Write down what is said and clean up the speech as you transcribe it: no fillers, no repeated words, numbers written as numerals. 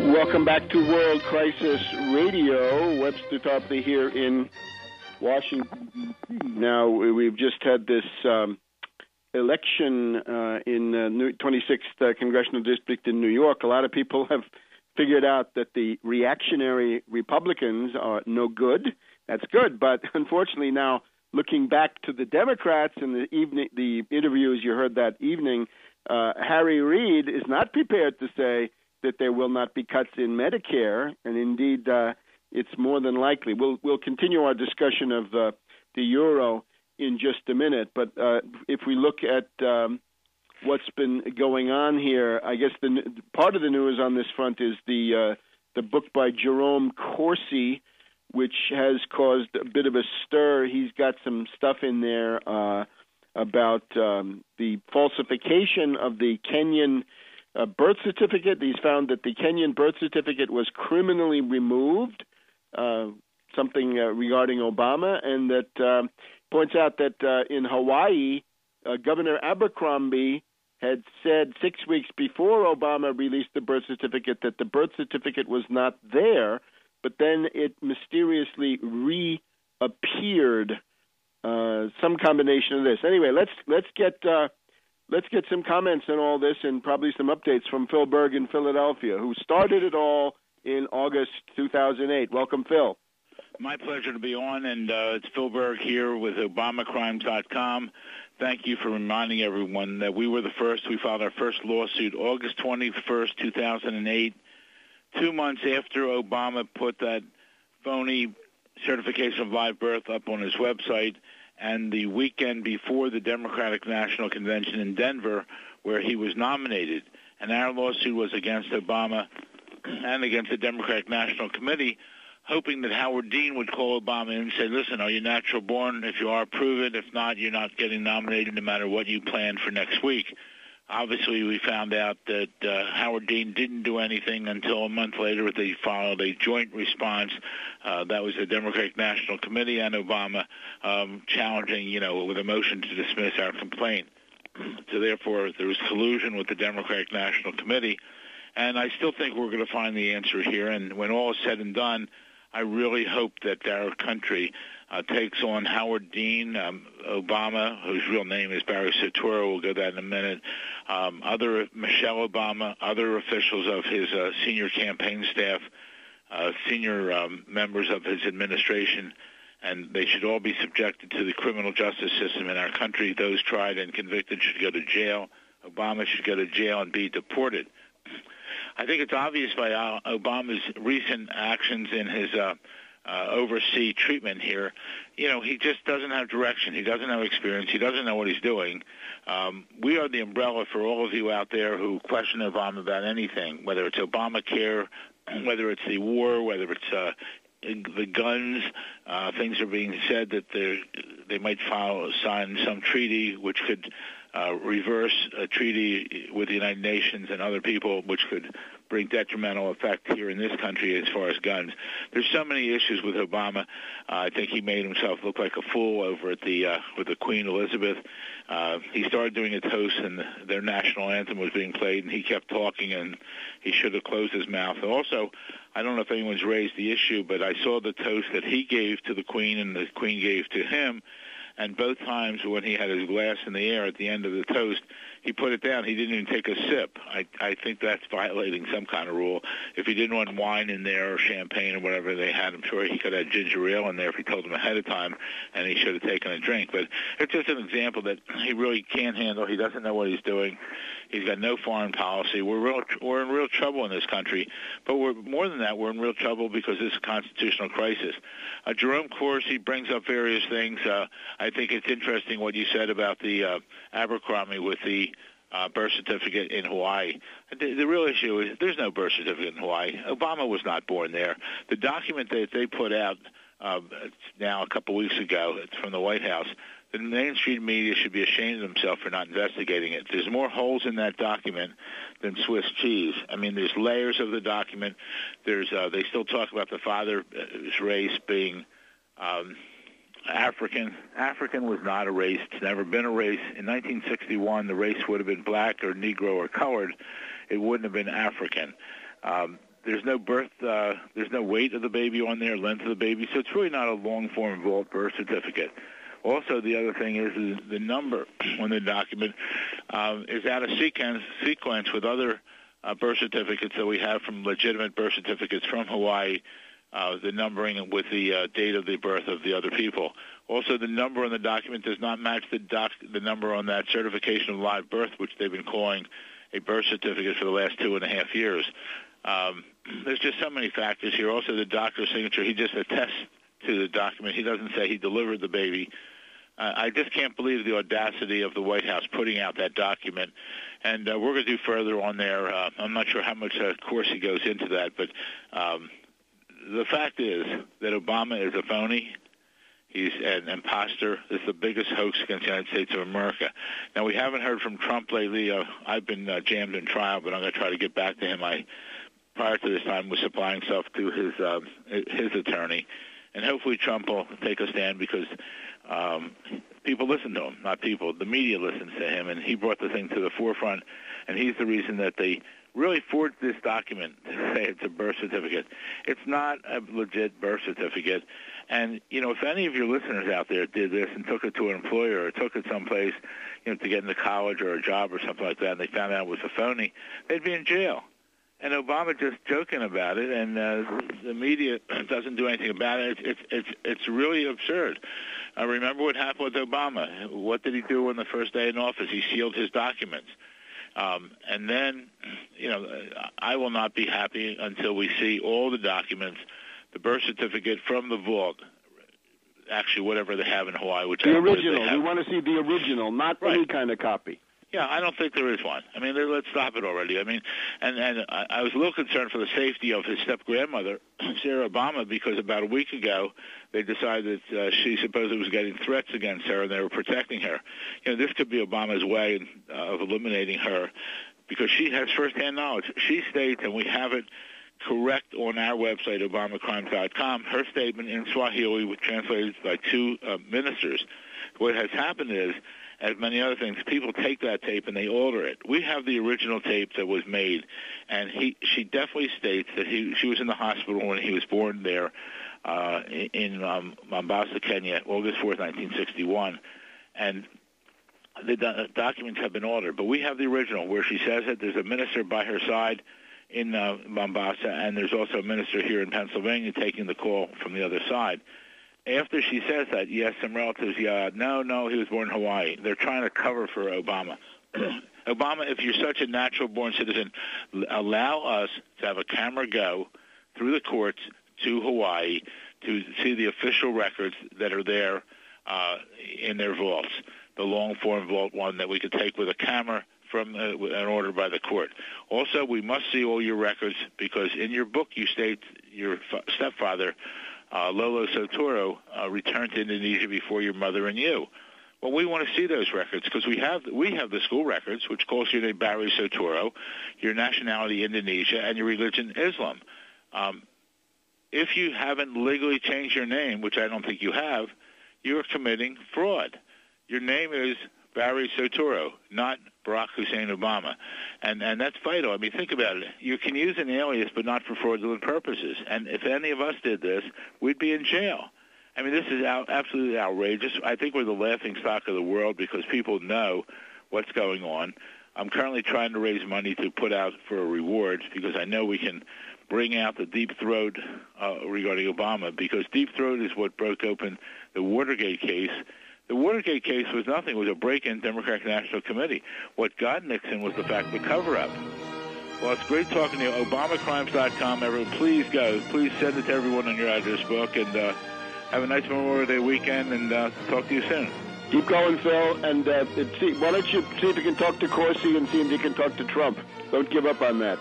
Welcome back to World Crisis Radio. Webster Tarpley here in Washington, D.C. Now, we've just had this election in 26th Congressional District in New York. A lot of people have figured out that the reactionary Republicans are no good. That's good, but unfortunately now, looking back to the Democrats and the interviews you heard that evening, Harry Reid is not prepared to say that there will not be cuts in Medicare, and indeed it's more than likely. We'll continue our discussion of the euro in just a minute, but if we look at what's been going on here, I guess part of the news on this front is the book by Jerome Corsi, which has caused a bit of a stir. He's got some stuff in there about the falsification of the Kenyan birth certificate. He's found that the Kenyan birth certificate was criminally removed, something regarding Obama, and that points out that in Hawaii, Governor Abercrombie had said 6 weeks before Obama released the birth certificate that the birth certificate was not there, but then it mysteriously reappeared. Some combination of this. Anyway, let's get some comments on all this and probably some updates from Phil Berg in Philadelphia, who started it all in August 2008. Welcome, Phil. My pleasure to be on, and it's Phil Berg here with ObamaCrimes.com. Thank you for reminding everyone that we were the first. We filed our first lawsuit August 21st, 2008, 2 months after Obama put that phony certification of live birth up on his website, and the weekend before the Democratic National Convention in Denver, where he was nominated. And our lawsuit was against Obama and against the Democratic National Committee, hoping that Howard Dean would call Obama in and say, listen, are you natural born? If you are, prove it. If not, you're not getting nominated no matter what you plan for next week. Obviously, we found out that Howard Dean didn't do anything until a month later. They filed a joint response. That was the Democratic National Committee and Obama challenging, with a motion to dismiss our complaint. So therefore, there was collusion with the Democratic National Committee. And I still think we're going to find the answer here. And when all is said and done, I really hope that our country takes on Howard Dean, Obama, whose real name is Barry Soetoro. We'll go that in a minute. Michelle Obama, other officials of his senior campaign staff, senior members of his administration, and they should all be subjected to the criminal justice system in our country. Those tried and convicted should go to jail. Obama should go to jail and be deported. I think it's obvious by Obama's recent actions in his overseas treatment here. He just doesn't have direction. He doesn't have experience. He doesn't know what he's doing. We are the umbrella for all of you out there who question Obama about anything, whether it's Obamacare, whether it's the war, whether it's the guns. Things are being said that they might sign some treaty which could reverse a treaty with the United Nations and other people, which could bring detrimental effect here in this country as far as guns. There's so many issues with Obama. I think he made himself look like a fool over at with the Queen Elizabeth. He started doing a toast, and their national anthem was being played, and he kept talking, and he should have closed his mouth. Also, I don't know if anyone's raised the issue, but I saw the toast that he gave to the Queen and the Queen gave to him. And both times when he had his glass in the air at the end of the toast, he put it down. He didn't even take a sip. I think that's violating some kind of rule. If he didn't want wine in there or champagne or whatever they had, I'm sure he could have ginger ale in there if he told them ahead of time, and he should have taken a drink. But it's just an example that he really can't handle. He doesn't know what he's doing. He's got no foreign policy. We're in real trouble in this country. But more than that, we're in real trouble because this is a constitutional crisis. Jerome Corsi brings up various things. I think it's interesting what you said about the Abercrombie with the birth certificate in Hawaii. The real issue is there's no birth certificate in Hawaii. Obama was not born there. The document that they put out now a couple weeks ago, it's from the White House, the mainstream media should be ashamed of themselves for not investigating it. There's more holes in that document than Swiss cheese. I mean, there's layers of the document. They still talk about the father's race being African. African was not a race. It's never been a race. In 1961, the race would have been black or Negro or colored. It wouldn't have been African. There's no birth, there's no weight of the baby on there, length of the baby, so it's really not a long-form vault birth certificate. Also, the other thing is the number on the document is out of sequence with other birth certificates that we have from legitimate birth certificates from Hawaii, the numbering with the date of the birth of the other people. Also, the number on the document does not match the number on that certification of live birth, which they've been calling a birth certificate for the last 2.5 years. There's just so many factors here. Also, the doctor's signature, he just attests to the document. He doesn't say he delivered the baby. I just can't believe the audacity of the White House putting out that document. And we're going to do further on there. I'm not sure how much course he goes into that, but the fact is that Obama is a phony. He's an imposter. It's the biggest hoax against the United States of America. Now, we haven't heard from Trump lately. I've been jammed in trial, but I'm going to try to get back to him. Prior to this time, was supplying stuff to his attorney. And hopefully Trump will take a stand because people listen to him, not people. The media listens to him, and he brought the thing to the forefront, and he's the reason that they really forged this document to say it's a birth certificate. It's not a legit birth certificate. And, if any of your listeners out there did this and took it to an employer or took it someplace, to get into college or a job or something like that, and they found out it was a phony, they'd be in jail. And Obama just joking about it, and the media doesn't do anything about it. It's really absurd. Remember what happened with Obama. What did he do on the first day in office? He sealed his documents. And then, I will not be happy until we see all the documents, the birth certificate from the vault, actually whatever they have in Hawaii. Which the original. We want to see the original, not any kind of copy. Yeah, I don't think there is one. I mean, let's stop it already. I mean, and I was a little concerned for the safety of his step-grandmother, Sarah Obama, because about a week ago they decided that she supposedly was getting threats against her and they were protecting her. This could be Obama's way of eliminating her because she has firsthand knowledge. She states, and we have it correct on our website, obamacrimes.com, her statement in Swahili was translated by two ministers. What has happened is, as many other things, people take that tape and they alter it. We have the original tape that was made, and she definitely states that she was in the hospital when he was born there in Mombasa, Kenya, August 4th, 1961. And the documents have been altered. But we have the original where she says that there's a minister by her side in Mombasa, and there's also a minister here in Pennsylvania taking the call from the other side. After she says that, yes, some relatives, no, he was born in Hawaii. They're trying to cover for Obama. Obama, if you're such a natural-born citizen, allow us to have a camera go through the courts to Hawaii to see the official records that are there in their vaults, the long-form vault one that we could take with a camera from an order by the court. Also, we must see all your records because in your book you state your stepfather, Lolo Sotoro, returned to Indonesia before your mother and you. Well, we want to see those records because we have the school records, which calls your name Barry Sotoro, your nationality Indonesia, and your religion Islam. If you haven't legally changed your name, which I don't think you have, you are committing fraud. Your name is Barry Sotoro, not Barack Hussein Obama. And that's vital. I mean, think about it. You can use an alias, but not for fraudulent purposes. And if any of us did this, we'd be in jail. I mean, this is absolutely outrageous. I think we're the laughing stock of the world because people know what's going on. I'm currently trying to raise money to put out for a reward because I know we can bring out the deep throat regarding Obama because deep throat is what broke open the Watergate case. The Watergate case was nothing. It was a break-in Democratic National Committee. What got Nixon was the fact of the cover-up. Well, it's great talking to you. ObamaCrimes.com. Everyone, please go. Please send it to everyone on your address book. And have a nice Memorial Day weekend, and talk to you soon. Keep going, Phil. And why don't you see if you can talk to Corsi and see if you can talk to Trump. Don't give up on that.